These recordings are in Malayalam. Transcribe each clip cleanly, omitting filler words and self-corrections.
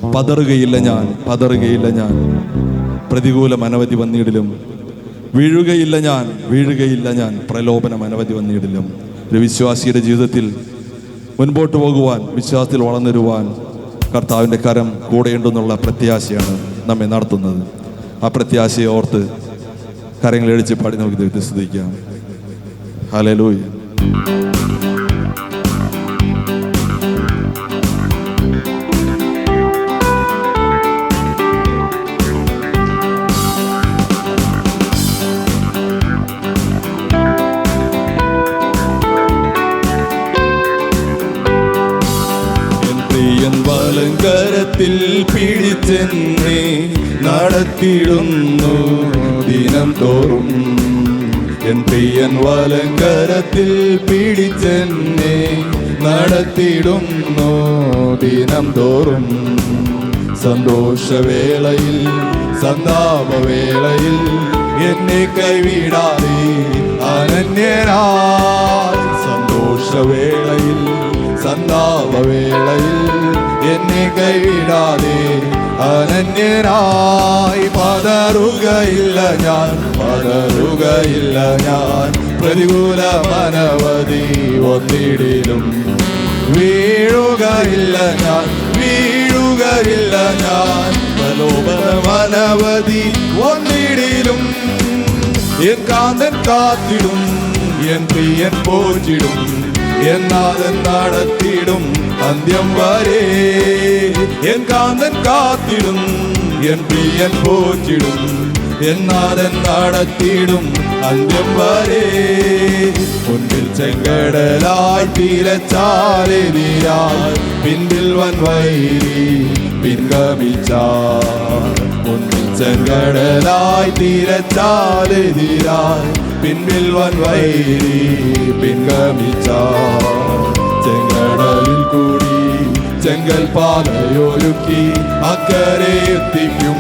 പതറുകയില്ല ഞാൻ, പതറുകയില്ല ഞാൻ. പ്രതികൂലം അനവധി വന്നിടിലും വീഴുകയില്ല ഞാൻ, വീഴുകയില്ല ഞാൻ. പ്രലോഭനം അനവധി വന്നിടിലും. ഒരു വിശ്വാസിയുടെ ജീവിതത്തിൽ മുൻപോട്ട് പോകുവാൻ, വിശ്വാസത്തിൽ വളർന്നിരുവാൻ കർത്താവിൻ്റെ കരം കൂടെയുണ്ടെന്നുള്ള പ്രത്യാശയാണ് നമ്മെ നടത്തുന്നത്. ആ പ്രത്യാശയെ ഓർത്ത് കരങ്ങളടിച്ച് പാടി നമുക്ക് ദൈവത്തെ സ്തുതിക്കാം. ഹല്ലേലൂയ. വലങ്കരത്തിൽ പിടിച്ചെന്നെ നടത്തിയിടുന്നു ദിനം തോറും. എൻ പ്രിയൻ വലങ്കരത്തിൽ പിടിച്ചെന്നെ നടത്തിയിടുന്നു ദിനം തോറും. സന്തോഷവേളയിൽ സന്താപവേളയിൽ എന്നെ കൈവിടാതെ അനന്യനായി. സന്തോഷവേളയിൽ സന്താപവേളയിൽ എന്നെ കൈവിടാതെ അനന്യനായി. പതറുകയില്ല ഞാൻ, പതറുകയില്ല ഞാൻ. പ്രതികൂലമനവധി വന്നിടിലും വീഴുകയില്ല ഞാൻ, വീഴുകയില്ല ഞാൻ. പ്രലോഭനമനവധി വന്നിടിലും എൻ കാന്തൻ കാത്തിടും, എൻ പ്രിയൻ പോറ്റിടും. എന്നാഥൻ നടത്തിടും അന്ത്യം വരെ. എൻ കാന്തൻ കാത്തിടും, എൻ പ്രിയൻ പോറ്റിടും. എന്നാഥൻ നടത്തിടും അന്ത്യം വരെ. മുൻപിൽ ചെങ്കടലായി തിരച്ചാലെതിരായി പിന്നിൽ വൻവൈരി പിൻഗമിച്ചാൽ. മുൻപിൽ ചെങ്കടലായി തിരച്ചാലെതിരായി പിന്നിൽ വൻവൈരി പിൻഗമിച്ചാൽ. ചെങ്കടലിൽ കൂടി ചെങ്കൽ പാതയൊരുക്കി അക്കരെ എത്തിക്കും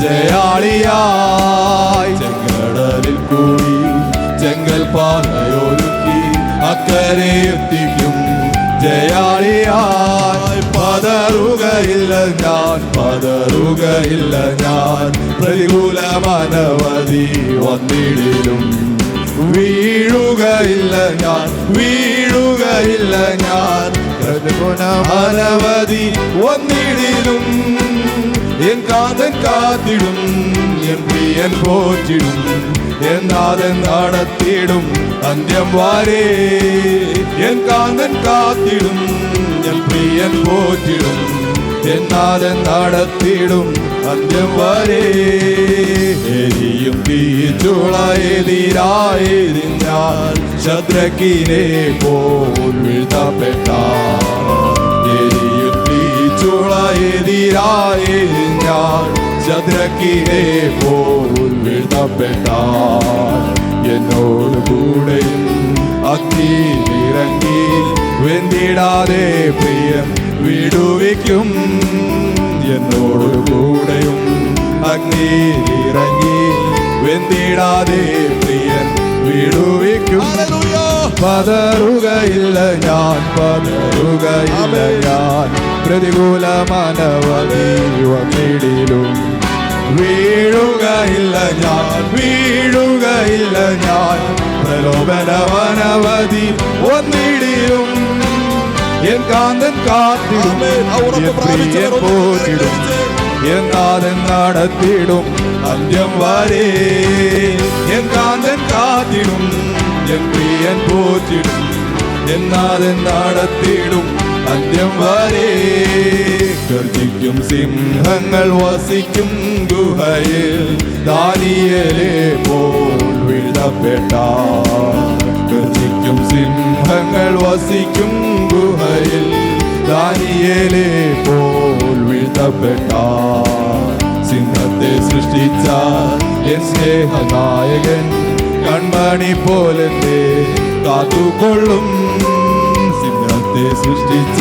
ജയാളിയായി. ചെങ്കടലിൽ കൂടി ചെങ്കൽ പാതയൊരുക്കി അക്കരെ എത്തിക്കും ജയാളിയായി. പതറുകയില്ല ഞാൻ, പതറുകയില്ല ഞാൻ. പ്രതികൂലമനവധി വന്നിടിലും വീഴുകയില്ല ഞാൻ, വീഴുകയില്ല ഞാൻ. പ്രതികൂലമനവധി വന്നിടിലും എൻ കാന്തൻ കാത്തിടും, എൻ പ്രിയൻ പോറ്റിടും. എന്നാഥൻ നടത്തിടും അന്ത്യം വരെ. എൻ കാന്തൻ കാത്തിടും, എൻ പ്രിയൻ പോറ്റിടും. എന്നാഥൻ നടത്തിടും അന്ത്യം വരെ. എരിയും തീച്ചുളയെതിരായെതിഞ്ഞാൽ ശദ്രക്കിനെ പോൽ വീഴ്ത്തപ്പെട്ടാൽ. എരിയും തീച്ചുളയെതിരായെതിഞ്ഞാൽ ശദ്രക്കിനെ പോൽ വീഴ്ത്തപ്പെട്ടാൽ. എന്നോട് കൂടെയും അഗ്നിയിലിറങ്ങി വെന്തിടാതെ പ്രിയൻ വിടുവിക്കും. എന്നോട് കൂടെയും അഗ്നിയിലിറങ്ങി വെന്തിടാതെ പ്രിയൻ വിടുവിക്കും. പതറുകയില്ല ഞാൻ, പതറുകയില്ല ഞാൻ. പ്രതികൂലമനവധി വന്നിടിലും വീഴുകയില്ല ഞാൻ, വീഴുകയില്ല ഞാൻ. പ്രലോഭനമനവധി വന്നിടിലും എൻ കാന്തൻ കാത്തിടും, എൻ പ്രിയൻ പോറ്റിടും. എന്നാഥൻ നടത്തിടും അന്ത്യം വരെ. എൻ കാന്തൻ കാത്തിടും, എൻ പ്രിയൻ പോറ്റിടും. എന്നാഥൻ നടത്തിടും അന്ത്യം വരെ. ഗർജിക്കും സിംഹങ്ങൾ വസിക്കും ഗുഹയിൽ ദാനിയേലെ പോൽ വീഴ്ത്തപ്പെട്ടാൽ. ഗർജിക്കും സിംഹങ്ങൾ വസിക്കും ഗുഹയിൽ ദാനിയേലെ പോൽ വീഴ്ത്തപ്പെട്ടാൽ. സിംഹത്തെ സൃഷ്ടിച്ച എൻ സ്നേഹനായകൻ കൺമണി പോലെന്നെ കാത്തുകൊള്ളും. സിംഹത്തെ സൃഷ്ടിച്ച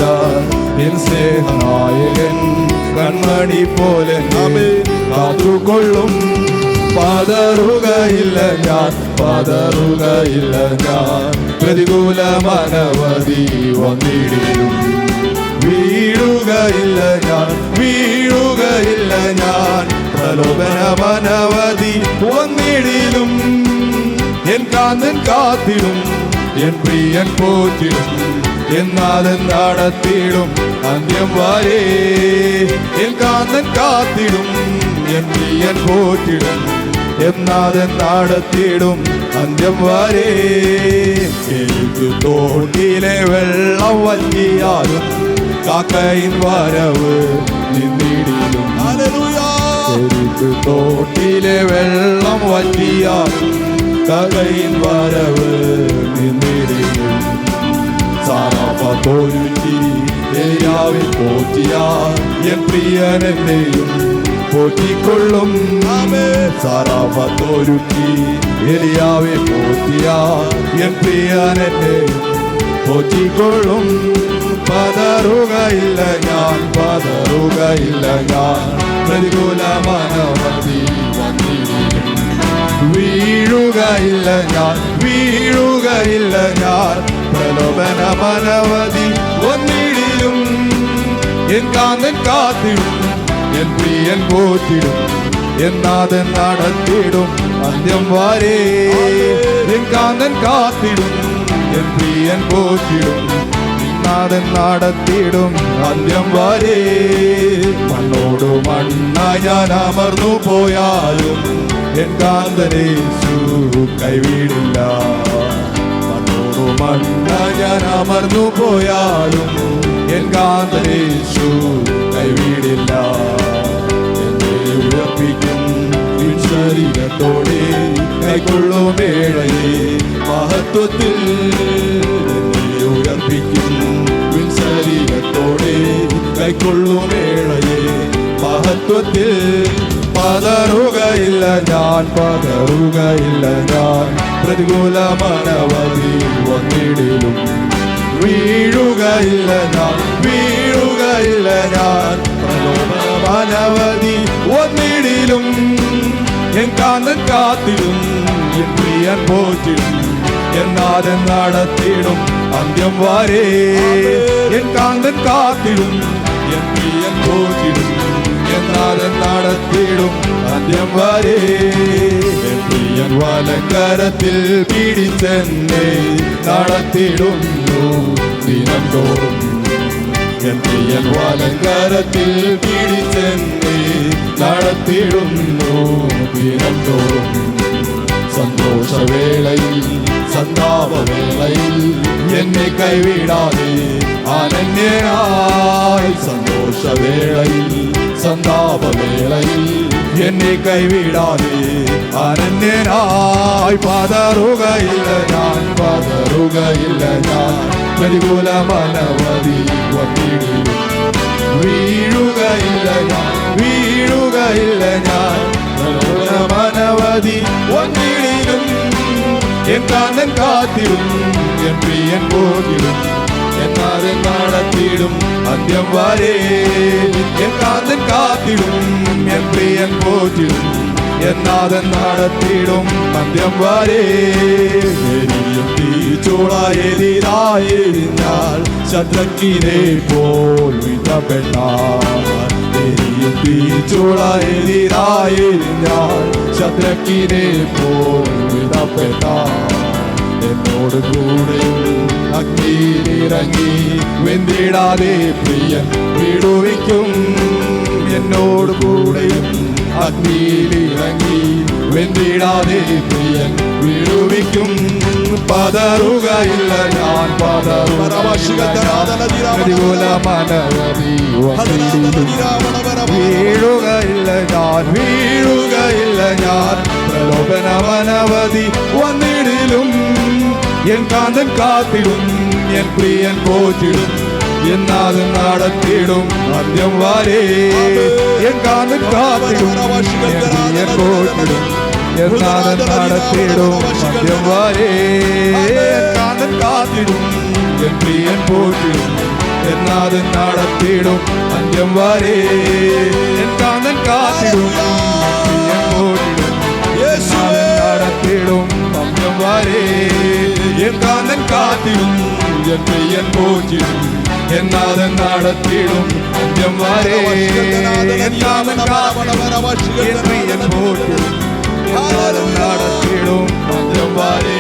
എൻ സ്നേഹനായകൻ കൺമണി പോലെ കാത്തുകൊള്ളും. പതറുകയില്ല ഞാൻ, പതറുകയില്ല ഞാൻ. പ്രതികൂലമനവധി വന്നിടിലും വീഴുകയില്ല ഞാൻ, വീഴുകയില്ല ഞാൻ. പ്രലോഭനമനവധി വന്നിടിലും എൻ കാന്തൻ കാത്തിടും, എൻ പ്രിയൻ പോറ്റിടും, എന്നാലും നടത്തിടും അന്ത്യം വരെ. എൻ കാന്തൻ കാത്തിടും, എൻ പ്രിയൻ പോറ്റിടും, എന്നാലും നടത്തിടും അന്ത്യം വരെ. തോട്ടിലെ വെള്ളം വറ്റിയാലും കാക്കയിൻ വരവ് നിന്നിടിലും. തോട്ടിലെ വെള്ളം വറ്റിയാലും കാക്കയിൻ വരവ് നിന്നിടിലും. സാറാഫത്തൊരുക്കി ഏലിയാവിൽ പോറ്റിയ എൻ പ്രിയൻ എന്നെയും പോറ്റിക്കൊള്ളും. സാറാഫത്തൊരുക്കി ഏലിയാവെ പോറ്റിയ എൻ പ്രിയൻ എന്നെയും പോറ്റിക്കൊള്ളും. പതറുകയില്ല ഞാൻ, പതറുകയില്ല ഞാൻ. പ്രതികൂലമനവധി വന്നിടിലും വീഴുകയില്ല ഞാൻ, വീഴുകയില്ല ഞാൻ. പ്രലോഭനമനവധി വന്നിടിലും എൻ കാന്തൻ കാത്തിടും, എൻ പ്രിയൻ പോറ്റിടും, എന്നാതെ നടത്തിടും അന്ത്യം വരെ. എൻ കാന്തൻ കാത്തിടും, എൻ പ്രിയൻ പോറ്റിടും, എന്നാതെ നടത്തിടും അന്ത്യം വരെ. മണ്ണോടു മണ്ണായി ഞാൻ അമർന്നു പോയാലും എൻ കാന്തനേശു കൈവിടില്ല. മണ്ണോടു മണ്ണായി ഞാൻ അമർന്നു പോയാലും എൻ കാന്തനേശു കൈവിടില്ല. എന്നെ ഉയർപ്പിക്കും ശരീരത്തോടെ കൈക്കൊള്ളും വേളയെ മഹത്വത്തിൽ. എന്നെ ഉയർപ്പിക്കും ശരീരത്തോടെ കൈക്കൊള്ളും വേളയെ മഹത്വത്തിൽ. പതറുകയില്ല ഞാൻ, പതറുകയില്ല ഞാൻ. പ്രതികൂലമനവധി വന്നിടിലും വീഴുകയില്ല ഞാൻ, വീഴുകയില്ല ഞാൻ. പ്രലോഭനമനവധി വന്നിടിലും എൻ കാന്തൻ കാത്തിടും, എൻ പ്രിയൻ പോറ്റിടും, എന്നാതെ നടത്തിടും അന്ത്യം വരെ. എൻ കാന്തൻ കാത്തിടും, എൻ പ്രിയൻ പോറ്റിടും, എന്നാതെ നടത്തിടും അന്ത്യം വരെ. എൻ പ്രിയൻ വലങ്കരത്തിൽ പിടിച്ചെന്നെ നടത്തിടുന്നു ദിനം തോറും. എൻ പ്രിയൻ വലങ്കരത്തിൽ പിടിച്ചെന്നെ നടത്തിടുന്നു ദിനം തോറും. സന്തോഷവേളയിൽ സന്താപവേളയിൽ എന്നെ കൈവിടാതെ അനന്യനായി. സന്തോഷവേളയിൽ സന്താപവേളയിൽ എന്നെ കൈവിടാതെ അനന്യനായി. പതറുകയില്ല ഞാൻ, പതറുകയില്ല ഞാൻ. പ്രതികൂലമനവധി വന്നിടിലും വീഴുകയില്ല ഞാൻ, വീഴുകയില്ല ഞാൻ. പ്രലോഭനമനവധി വന്നിടിലും എൻ കാന്തൻ കാത്തിടും, എൻ പ്രിയൻ പോറ്റിടും, എന്നാതെ നടത്തിടും അന്ത്യം വരെ. എൻ കാന്തൻ കാത്തിടും, എൻ പ്രിയൻ പോറ്റിടും, എന്നാതെ നടത്തിടും അന്ത്യം വരെ. തീച്ചൂളായെതിരായെരിഞ്ഞാൽ ശത്രുക്കിനെ പോൽ വിധപ്പെട്ടാൽ. തീച്ചൂളായെതിരായെരിഞ്ഞാൽ ശത്രുക്കിനെ പോൽ വിധപ്പെട്ടാൽ. എന്നോട് കൂടെയും അഗ്നിയിലിറങ്ങി വെന്തിടാതെ പ്രിയൻ വിടുവിക്കും. എന്നോട് കൂടെയും അഗ്നിയിലിറങ്ങി വെന്തിടാതെ പ്രിയൻ വിടുവിക്കും. പതറുകയില്ല ഞാൻ, പ്രതികൂലമനവധി വീഴുകയില്ല ഞാൻ, വീഴുകയില്ല ഞാൻ. പ്രലോഭനമനവധി വന്നിടിലും എൻ കാന്തൻ കാത്തിടും, എൻ പ്രിയൻ പോറ്റിടും, എന്നാലും നടത്തിടും അന്ത്യം വരെ. എൻ കാന്തൻ കാത്തിടും, എൻ പ്രിയൻ പോറ്റിടും, എന്നാലും നടത്തിടും അന്ത്യം വരെ. എൻ കാന്തൻ കാത്തിടും, എൻ പ്രിയൻ പോറ്റിടും, എന്നാലും നടത്തിടും അന്ത്യം വരെ. എൻ കാന്തൻ കാത്തിടും, പ്രിയൻ പോറ്റിടും, എന്നാലും നടത്തിടും അന്ത്യം അന്ത്യം വരെ എൻ കാന്തൻ കാത്തിടും എൻ പ്രിയൻ പോറ്റിടും എന്നാഥൻ നടത്തിടും അന്ത്യം വരെ എൻ കാന്തൻ കാത്തിടും എൻ പ്രിയൻ പോറ്റിടും എന്നാഥൻ നടത്തിടും അന്ത്യം വരെ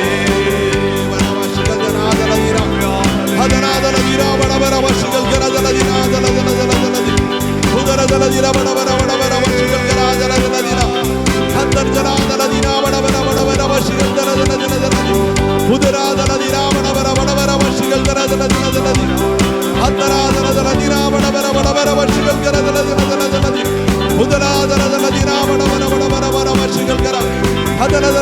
Adala